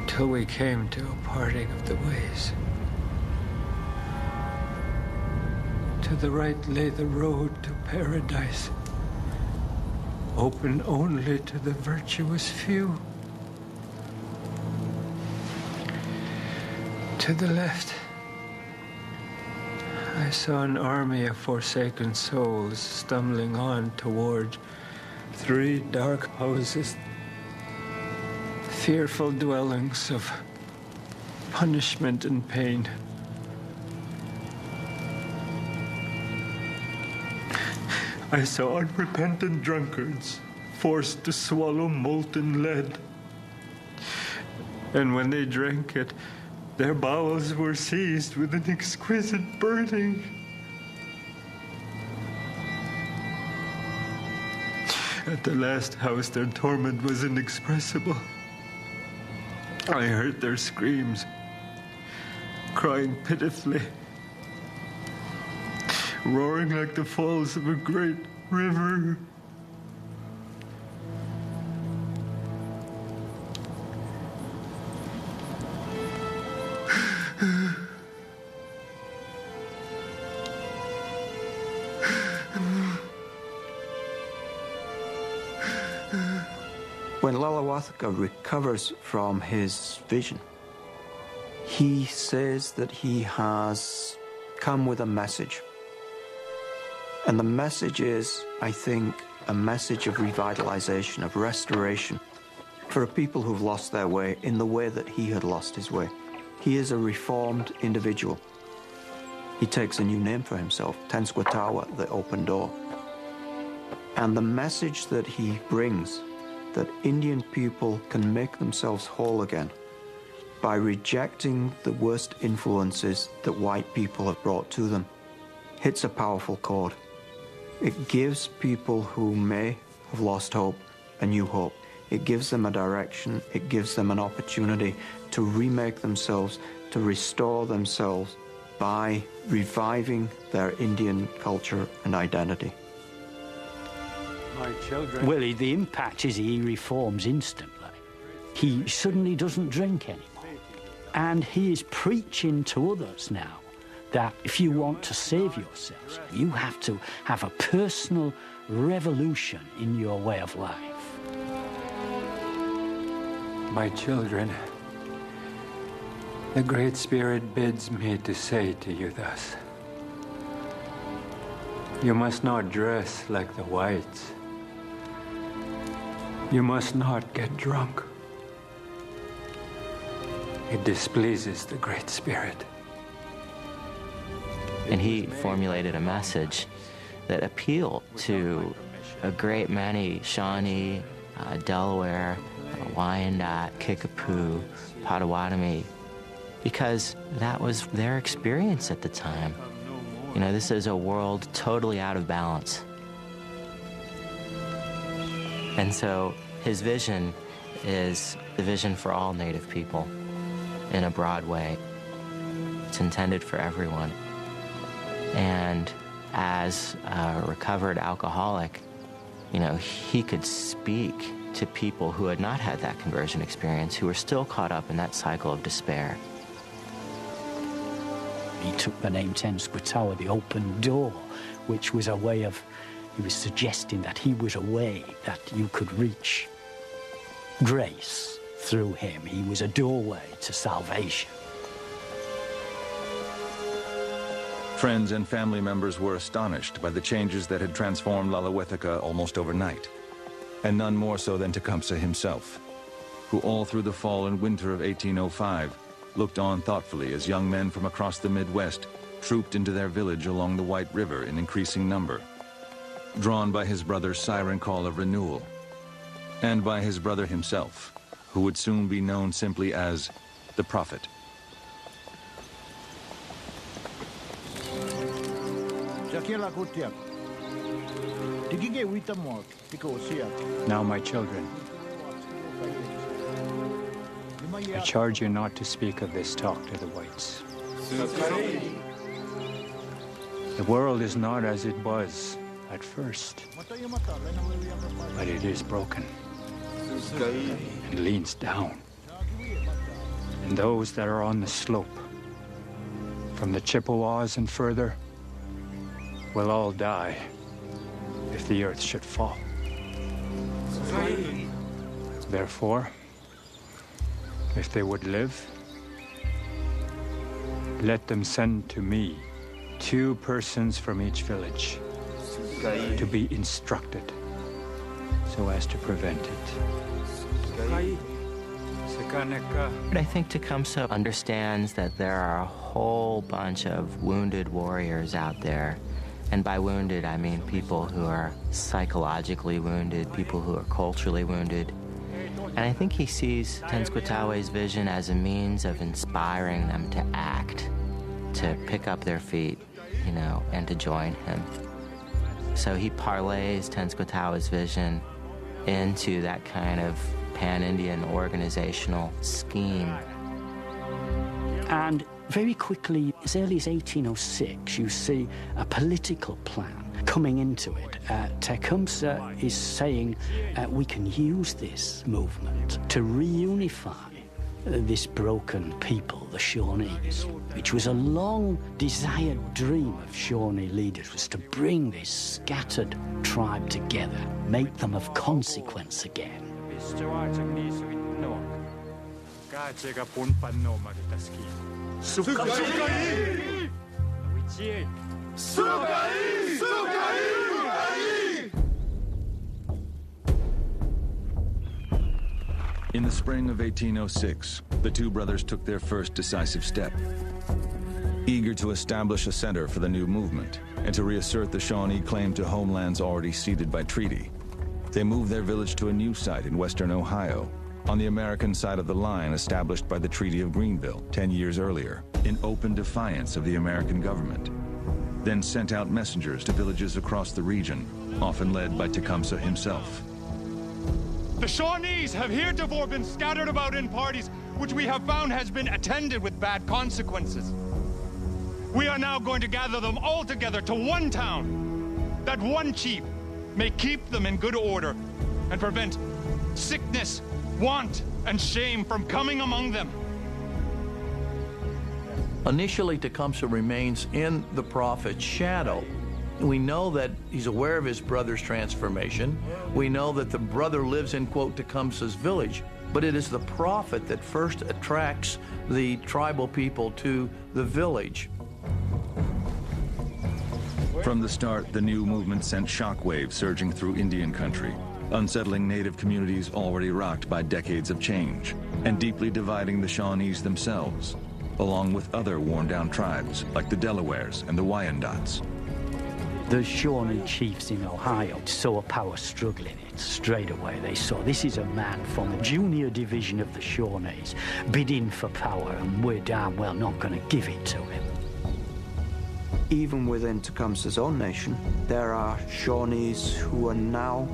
till we came to a parting of the ways. To the right lay the road to paradise, open only to the virtuous few. To the left, I saw an army of forsaken souls stumbling on toward 3 dark houses, fearful dwellings of punishment and pain. I saw unrepentant drunkards forced to swallow molten lead. And when they drank it, their bowels were seized with an exquisite burning. At the last house, their torment was inexpressible. I heard their screams, crying pitifully, roaring like the falls of a great river. When Lalawathaka recovers from his vision, he says that he has come with a message. And the message is, I think, a message of revitalization, of restoration for a people who've lost their way in the way that he had lost his way. He is a reformed individual. He takes a new name for himself, Tenskwatawa, the open door. And the message that he brings, that Indian people can make themselves whole again by rejecting the worst influences that white people have brought to them, hits a powerful chord. It gives people who may have lost hope a new hope. It gives them a direction. It gives them an opportunity to remake themselves, to restore themselves by reviving their Indian culture and identity. My children. Well, the impact is he reforms instantly. He suddenly doesn't drink anymore. And he is preaching to others now that if you want to save yourselves, you have to have a personal revolution in your way of life. My children, the Great Spirit bids me to say to you thus: you must not dress like the whites. You must not get drunk. It displeases the Great Spirit. And he formulated a message that appealed to a great many Shawnee, Delaware, Wyandot, Kickapoo, Potawatomi, because that was their experience at the time. You know, this is a world totally out of balance. And so his vision is the vision for all Native people in a broad way. It's intended for everyone. And as a recovered alcoholic, you know, he could speak to people who had not had that conversion experience, who were still caught up in that cycle of despair. He took the name Tenskwatawa, the open door, which was a way of, he was suggesting that he was a way that you could reach grace through him. He was a doorway to salvation. Friends and family members were astonished by the changes that had transformed Lalawathaka almost overnight, and none more so than Tecumseh himself, who all through the fall and winter of 1805 looked on thoughtfully as young men from across the Midwest trooped into their village along the White River in increasing number, drawn by his brother's siren call of renewal, and by his brother himself, who would soon be known simply as the Prophet. Now, my children, I charge you not to speak of this talk to the whites. The world is not as it was at first, but it is broken and leans down. And those that are on the slope, from the Chippewas and further, will all die if the earth should fall. Therefore, if they would live, let them send to me 2 persons from each village to be instructed so as to prevent it. I think Tecumseh understands that there are a whole bunch of wounded warriors out there. And by wounded, I mean people who are psychologically wounded, people who are culturally wounded. And I think he sees Tenskwatawa's vision as a means of inspiring them to act, to pick up their feet, you know, and to join him. So he parlays Tenskwatawa's vision into that kind of pan-Indian organizational scheme. And very quickly, as early as 1806, you see a political plan coming into it. Tecumseh is saying we can use this movement to reunify this broken people, the Shawnees, which was a long-desired dream of Shawnee leaders, was to bring this scattered tribe together, make them of consequence again. In the spring of 1806, the 2 brothers took their first decisive step. Eager to establish a center for the new movement and to reassert the Shawnee claim to homelands already ceded by treaty, they moved their village to a new site in western Ohio, on the American side of the line established by the Treaty of Greenville 10 years earlier, in open defiance of the American government. Then sent out messengers to villages across the region, often led by Tecumseh himself. The Shawnees have heretofore been scattered about in parties which we have found has been attended with bad consequences. We are now going to gather them all together to one town, that one chief may keep them in good order and prevent sickness, want, and shame from coming among them. Initially, Tecumseh remains in the prophet's shadow. We know that he's aware of his brother's transformation. We know that the brother lives in, quote, Tecumseh's village, but it is the prophet that first attracts the tribal people to the village. From the start, the new movement sent shockwaves surging through Indian country, unsettling native communities already rocked by decades of change, and deeply dividing the Shawnees themselves, along with other worn-down tribes like the Delawares and the Wyandots. The Shawnee chiefs in Ohio saw power struggle in it straight away. They saw this is a man from the junior division of the Shawnees bidding for power, and we're damn well not going to give it to him. Even within Tecumseh's own nation, there are Shawnees who are now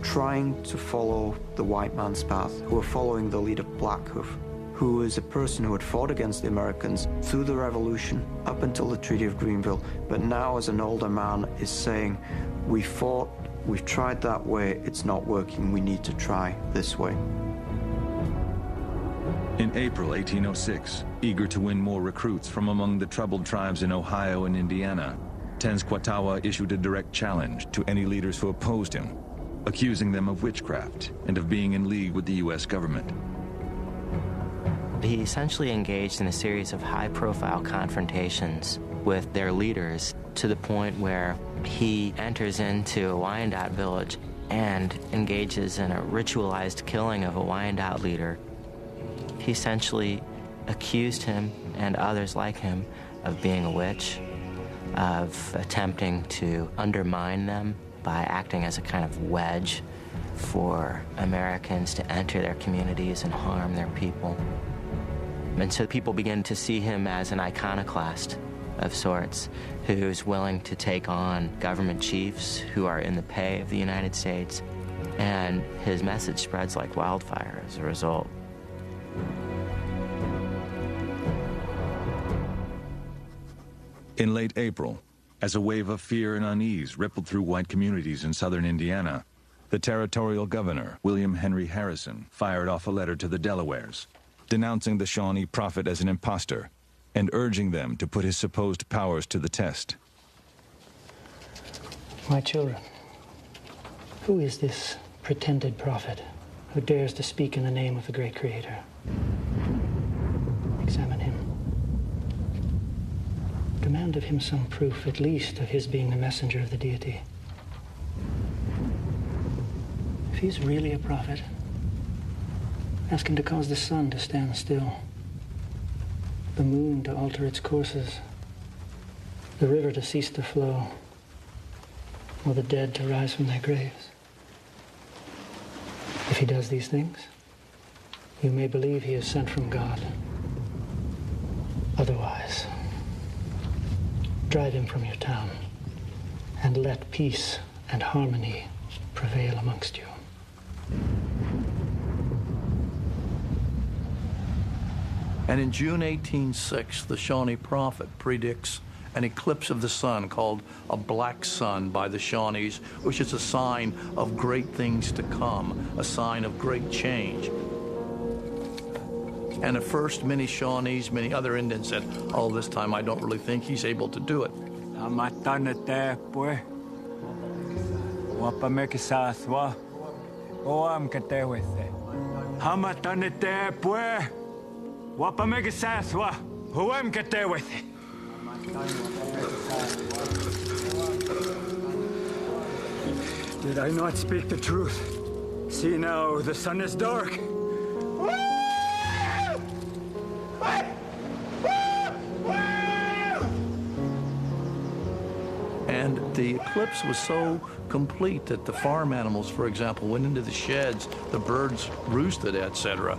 trying to follow the white man's path, who are following the leader Blackhoof, who is a person who had fought against the Americans through the Revolution up until the Treaty of Greenville, but now as an older man is saying, we fought, we've tried that way, it's not working, we need to try this way. In April 1806, eager to win more recruits from among the troubled tribes in Ohio and Indiana, Tenskwatawa issued a direct challenge to any leaders who opposed him, accusing them of witchcraft and of being in league with the U.S. government. He essentially engaged in a series of high-profile confrontations with their leaders to the point where he enters into a Wyandot village and engages in a ritualized killing of a Wyandot leader. He essentially accused him and others like him of being a witch, of attempting to undermine them by acting as a kind of wedge for Americans to enter their communities and harm their people. And so people begin to see him as an iconoclast of sorts, who's willing to take on government chiefs who are in the pay of the United States, and his message spreads like wildfire as a result. In late April, as a wave of fear and unease rippled through white communities in southern Indiana, the territorial governor, William Henry Harrison, fired off a letter to the Delawares, denouncing the Shawnee prophet as an impostor and urging them to put his supposed powers to the test. My children, who is this pretended prophet who dares to speak in the name of the great Creator? Examine him. Demand of him some proof, at least, of his being the messenger of the deity. If he's really a prophet, ask him to cause the sun to stand still, the moon to alter its courses, the river to cease to flow, or the dead to rise from their graves. If he does these things, you may believe he is sent from God. Otherwise, drive him from your town and let peace and harmony prevail amongst you. And in June 1806, the Shawnee prophet predicts an eclipse of the sun called a black sun by the Shawnees, which is a sign of great things to come, a sign of great change. And at first, many Shawnees, many other Indians said, oh, this time I don't really think he's able to do it. Did I not speak the truth? See now, the sun is dark. And the eclipse was so complete that the farm animals, for example, went into the sheds, the birds roosted, etc.